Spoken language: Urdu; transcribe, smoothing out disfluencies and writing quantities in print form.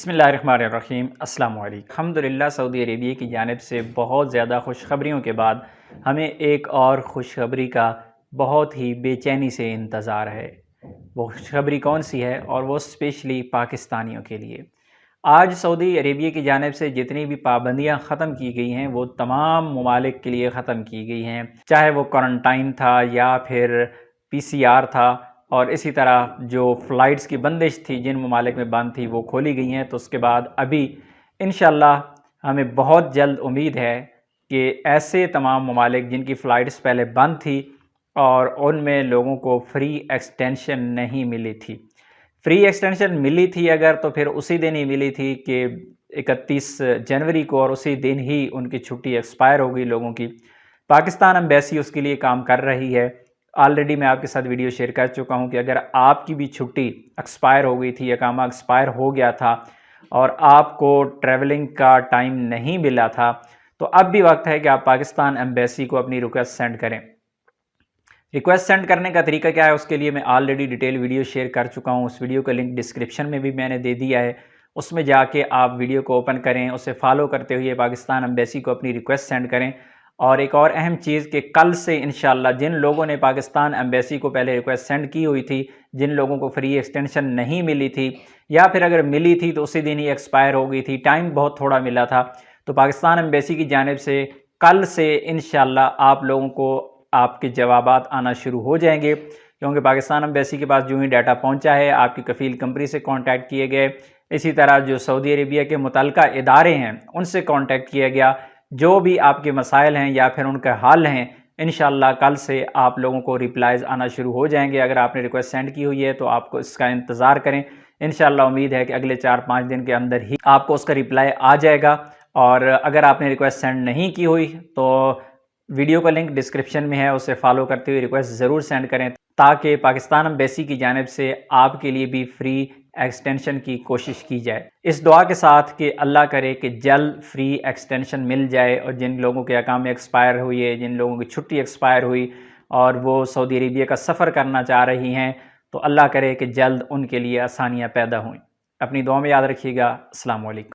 بسم اللہ الرحمن الرحیم۔ السلام علیکم۔ الحمدللہ سعودی عربیہ کی جانب سے بہت زیادہ خوشخبریوں کے بعد ہمیں ایک اور خوشخبری کا بہت ہی بے چینی سے انتظار ہے۔ وہ خوشخبری کون سی ہے؟ اور وہ اسپیشلی پاکستانیوں کے لیے۔ آج سعودی عربیہ کی جانب سے جتنی بھی پابندیاں ختم کی گئی ہیں وہ تمام ممالک کے لیے ختم کی گئی ہیں، چاہے وہ کوارنٹائن تھا یا پھر PCR تھا، اور اسی طرح جو فلائٹس کی بندش تھی جن ممالک میں بند تھی وہ کھولی گئی ہیں۔ تو اس کے بعد ابھی انشاءاللہ ہمیں بہت جلد امید ہے کہ ایسے تمام ممالک جن کی فلائٹس پہلے بند تھی اور ان میں لوگوں کو فری ایکسٹینشن نہیں ملی تھی، فری ایکسٹینشن ملی تھی اگر تو پھر اسی دن ہی ملی تھی کہ 31 جنوری کو، اور اسی دن ہی ان کی چھٹی ایکسپائر ہو گئی لوگوں کی۔ پاکستان ایمبیسی اس کے لیے کام کر رہی ہے۔ آلریڈی میں آپ کے ساتھ ویڈیو شیئر کر چکا ہوں کہ اگر آپ کی بھی چھٹی ایکسپائر ہو گئی تھی، اقامہ ایکسپائر ہو گیا تھا اور آپ کو ٹریولنگ کا ٹائم نہیں ملا تھا، تو اب بھی وقت ہے کہ آپ پاکستان ایمبیسی کو اپنی ریکویسٹ سینڈ کریں۔ ریکویسٹ سینڈ کرنے کا طریقہ کیا ہے اس کے لیے میں آلریڈی ڈیٹیل ویڈیو شیئر کر چکا ہوں۔ اس ویڈیو کا لنک ڈسکرپشن میں بھی میں نے دے دیا ہے، اس میں جا کے آپ ویڈیو کو اوپن کریں، اسے فالو کرتے ہوئے پاکستان ایمبیسی کو اپنی ریکویسٹ سینڈ کریں۔ اور ایک اور اہم چیز کہ کل سے انشاءاللہ جن لوگوں نے پاکستان ایمبیسی کو پہلے ریکویسٹ سینڈ کی ہوئی تھی، جن لوگوں کو فری ایکسٹینشن نہیں ملی تھی یا پھر اگر ملی تھی تو اسی دن ہی ایکسپائر ہو گئی تھی، ٹائم بہت تھوڑا ملا تھا، تو پاکستان ایمبیسی کی جانب سے کل سے انشاءاللہ آپ لوگوں کو آپ کے جوابات آنا شروع ہو جائیں گے، کیونکہ پاکستان ایمبیسی کے پاس جو ہی ڈیٹا پہنچا ہے آپ کی کفیل کمپنی سے کانٹیکٹ کیے گئے، اسی طرح جو سعودی عربیہ کے متعلقہ ادارے ہیں ان سے کانٹیکٹ کیا گیا، جو بھی آپ کے مسائل ہیں یا پھر ان کا حل ہیں انشاءاللہ کل سے آپ لوگوں کو ریپلائز آنا شروع ہو جائیں گے۔ اگر آپ نے ریکویسٹ سینڈ کی ہوئی ہے تو آپ کو اس کا انتظار کریں، انشاءاللہ امید ہے کہ اگلے 4-5 دن کے اندر ہی آپ کو اس کا ریپلائی آ جائے گا۔ اور اگر آپ نے ریکویسٹ سینڈ نہیں کی ہوئی تو ویڈیو کا لنک ڈسکرپشن میں ہے، اسے فالو کرتے ہوئے ریکویسٹ ضرور سینڈ کریں تاکہ پاکستان ایمبیسی کی جانب سے آپ کے لیے بھی فری ایکسٹینشن کی کوشش کی جائے، اس دعا کے ساتھ کہ اللہ کرے کہ جلد فری ایکسٹینشن مل جائے، اور جن لوگوں کے اقامے ایکسپائر ہوئی ہے، جن لوگوں کی چھٹی ایکسپائر ہوئی اور وہ سعودی عربیہ کا سفر کرنا چاہ رہی ہیں، تو اللہ کرے کہ جلد ان کے لیے آسانیاں پیدا ہوئیں۔ اپنی دعا میں یاد رکھیے گا۔ السلام علیکم۔